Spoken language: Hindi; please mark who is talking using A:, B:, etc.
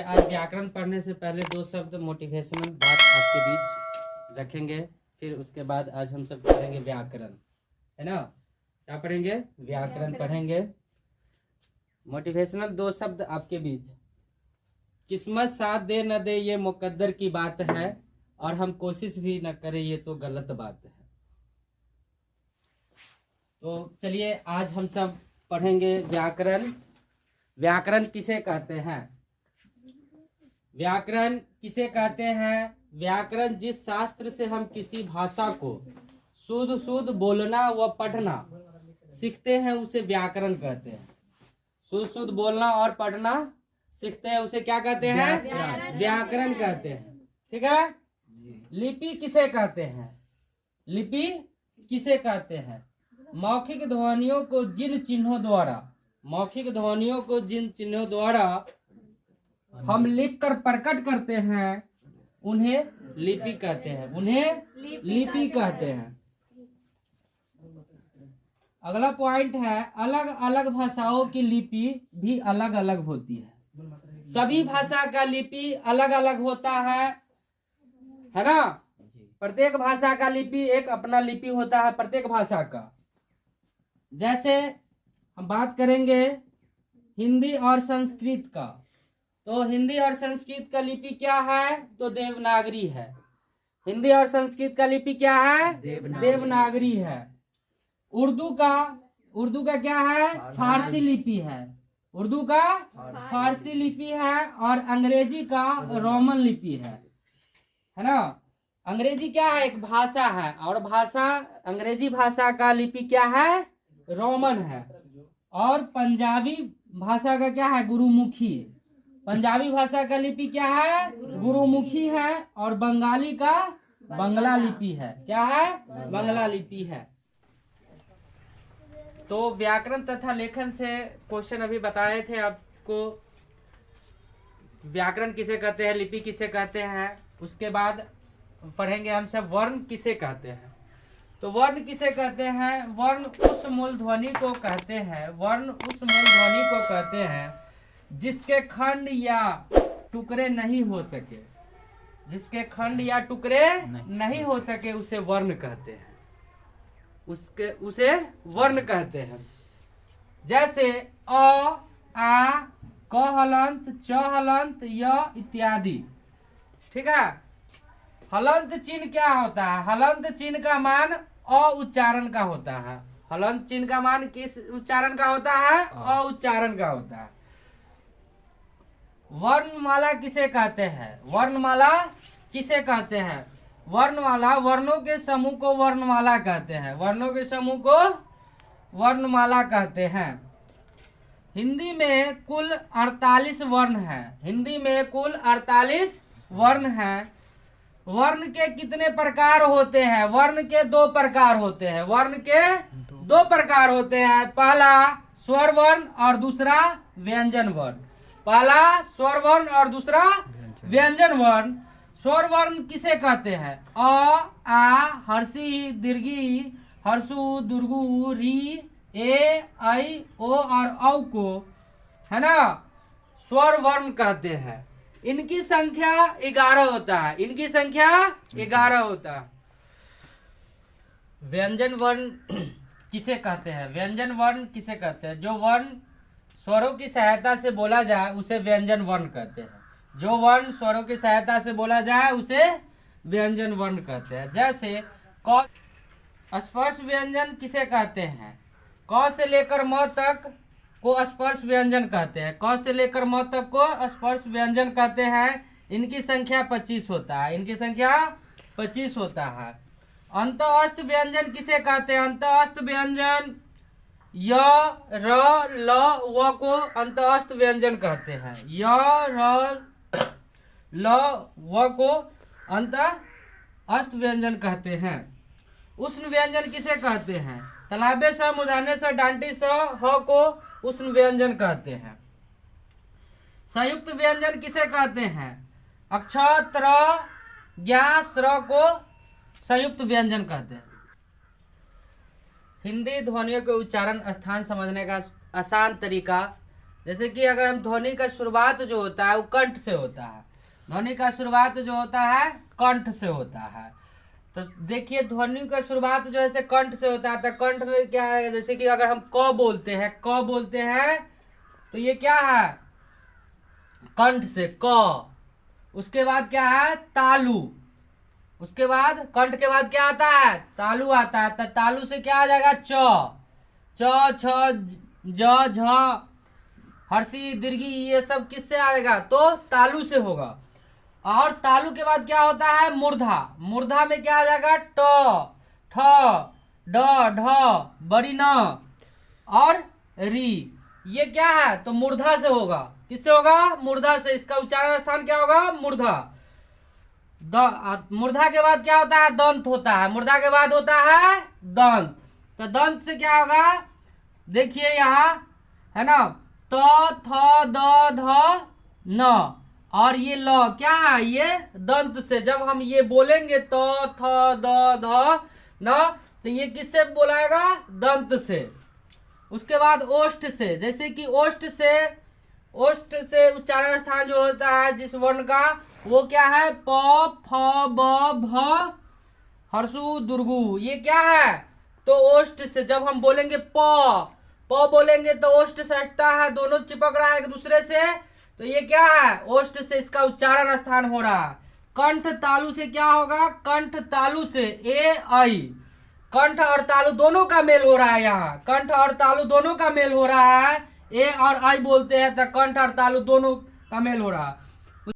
A: आज व्याकरण पढ़ने से पहले दो शब्द मोटिवेशनल बात आपके बीच रखेंगे, फिर उसके बाद आज हम सब पढ़ेंगे व्याकरण, है ना। क्या पढ़ेंगे? व्याकरण पढ़ेंगे। मोटिवेशनल दो शब्द आपके बीच। किस्मत साथ दे न दे ये मुकद्दर की बात है, और हम कोशिश भी न करें ये तो गलत बात है। तो चलिए आज हम सब पढ़ेंगे व्याकरण। व्याकरण किसे कहते हैं? व्याकरण किसे कहते हैं? व्याकरण जिस शास्त्र से हम किसी भाषा को शुद्ध शुद्ध बोलना व पढ़ना सीखते हैं उसे व्याकरण कहते हैं। शुद्ध शुद्ध बोलना और पढ़ना सीखते हैं उसे क्या कहते हैं? व्याकरण कहते हैं। ठीक है। लिपि किसे कहते हैं? लिपि किसे कहते हैं? मौखिक ध्वनियों को जिन चिन्हों द्वारा, मौखिक ध्वनियों को जिन चिन्हों द्वारा हम लिखकर प्रकट करते हैं उन्हें लिपि कहते हैं, उन्हें लिपि कहते हैं। अगला पॉइंट है, अलग अलग भाषाओं की लिपि भी अलग अलग होती है। सभी भाषा का लिपि अलग अलग होता है ना। प्रत्येक भाषा का लिपि एक अपना लिपि होता है प्रत्येक भाषा का। जैसे हम बात करेंगे हिंदी और संस्कृत का, तो हिंदी और संस्कृत का लिपि क्या है? तो देवनागरी है। हिंदी और संस्कृत का लिपि क्या है? देवनागरी है। उर्दू का क्या है? फारसी लिपि है। उर्दू का फारसी लिपि है। और अंग्रेजी का रोमन लिपि है ना। अंग्रेजी क्या है? एक भाषा है, और भाषा अंग्रेजी भाषा का लिपि क्या है? रोमन है। और पंजाबी भाषा का क्या है? गुरुमुखी। पंजाबी भाषा का लिपि क्या है? गुरुमुखी है। और बंगाली का बंगला लिपि है। क्या है? बंगला लिपि है। तो व्याकरण तथा लेखन से क्वेश्चन अभी बताए थे आपको। व्याकरण किसे कहते हैं, लिपि किसे कहते हैं, उसके बाद पढ़ेंगे हम सब वर्ण किसे कहते हैं। तो वर्ण किसे कहते हैं? वर्ण उस मूल ध्वनि को कहते हैं, वर्ण उस मूल ध्वनि को कहते हैं जिसके खंड या टुकड़े नहीं हो सके, जिसके खंड या टुकड़े नहीं हो सके उसे वर्ण कहते हैं, उसे वर्ण कहते हैं। जैसे अ, आ, क हलंत, च हलंत, य इत्यादि। ठीक है। हलंत चिन्ह क्या होता है? हलंत चिन्ह का मान अ उच्चारण का होता है। हलंत चिन्ह का मान किस उच्चारण का होता है? अ उच्चारण का होता है। वर्णमाला किसे कहते हैं? वर्णमाला किसे कहते हैं? वर्णमाला, वर्णों के समूह को वर्णमाला कहते हैं। वर्णों के समूह को वर्णमाला कहते हैं। हिंदी में कुल 48 वर्ण हैं। हिंदी में कुल 48 वर्ण हैं। वर्ण के कितने प्रकार होते हैं? वर्ण के दो प्रकार होते हैं। वर्ण के दो प्रकार होते हैं। पहला स्वर वर्ण और दूसरा व्यंजन वर्ण। पहला स्वर वर्ण और दूसरा व्यंजन वर्ण। स्वर वर्ण किसे कहते हैं? अ, आ, हर्षी, दीर्घी, हर्षु, दुर्गु, री, ए, आई, ओ और औ को, है ना, स्वर वर्ण कहते हैं। इनकी संख्या 11 होता है। इनकी संख्या 11 होता है। व्यंजन वर्ण किसे कहते हैं? व्यंजन वर्ण किसे कहते हैं? जो वर्ण स्वरों की सहायता से बोला जाए उसे व्यंजन वर्ण कहते हैं। जो वर्ण स्वरों की सहायता से बोला जाए उसे व्यंजन वर्ण कहते हैं। जैसे क। स्पर्श व्यंजन किसे कहते हैं? क से लेकर म तक को स्पर्श व्यंजन कहते हैं। क से लेकर म तक को स्पर्श व्यंजन कहते हैं। इनकी संख्या 25 होता है। इनकी संख्या 25 होता है। अंतःस्थ व्यंजन किसे कहते हैं? अंतःस्थ व्यंजन य, र, ल, व को अंतःस्थ व्यंजन कहते हैं। य, र, ल, व को अंतःस्थ व्यंजन कहते हैं। उष्ण व्यंजन किसे कहते हैं? तालव्य स, मूर्धन्य स, डांटी स, ह को उष्ण व्यंजन कहते हैं। संयुक्त व्यंजन किसे कहते हैं? अक्ष, त्र, ज्ञ, स्र को संयुक्त व्यंजन कहते हैं। हिंदी ध्वनियों के उच्चारण स्थान समझने का आसान तरीका जैसे कि अगर हम ध्वनि का शुरुआत जो होता है वो कंठ से होता है, ध्वनि का शुरुआत जो होता है कंठ से होता है। तो देखिए ध्वनि का शुरुआत जो है कंठ से होता है, तो कंठ में क्या है, जैसे कि अगर हम क बोलते हैं तो ये क्या है, कंठ से क। उसके बाद क्या है, तालु। उसके बाद कंठ के बाद क्या आता है, तालु आता है। तो तालु से क्या आ जाएगा, च, छ, ज, झ, हर्षी दीर्घी, ये सब किससे आएगा, तो तालु से होगा। और तालु के बाद क्या होता है, मूर्धा। मूर्धा में क्या आ जाएगा, ट, ठ, ड, ढ, बड़ी न और री। ये क्या है, तो मूर्धा से होगा। किससे होगा, मूर्धा से। इसका उच्चारण स्थान क्या होगा, मूर्धा। मूर्धा के बाद क्या होता है, दंत होता है। मूर्धा के बाद होता है दंत। तो दंत से क्या होगा, देखिए यहाँ है ना, त, थ, द, ध, न और ये ल क्या है, ये दंत से। जब हम ये बोलेंगे त, थ, द, ध, न, तो ये किससे बोलाएगा, दंत से। उसके बाद ओष्ठ से, जैसे कि ओष्ठ से उच्चारण स्थान जो होता है जिस वर्ण का, वो क्या है, प, फ, ब, भ, हर्षु दुर्गु। ये क्या है, तो ओष्ठ से। जब हम बोलेंगे प बोलेंगे तो ओष्ठ से हटता है, दोनों चिपक रहा है एक दूसरे से, तो ये क्या है, ओष्ठ से इसका उच्चारण स्थान हो रहा है। कंठ तालु से क्या होगा, कंठ तालु से ए आई। कंठ और तालु दोनों का मेल हो रहा है, यहाँ कंठ और तालु दोनों का मेल हो रहा है। ए और आई बोलते हैं तो कंठ और तालु दोनों का मेल हो रहा है।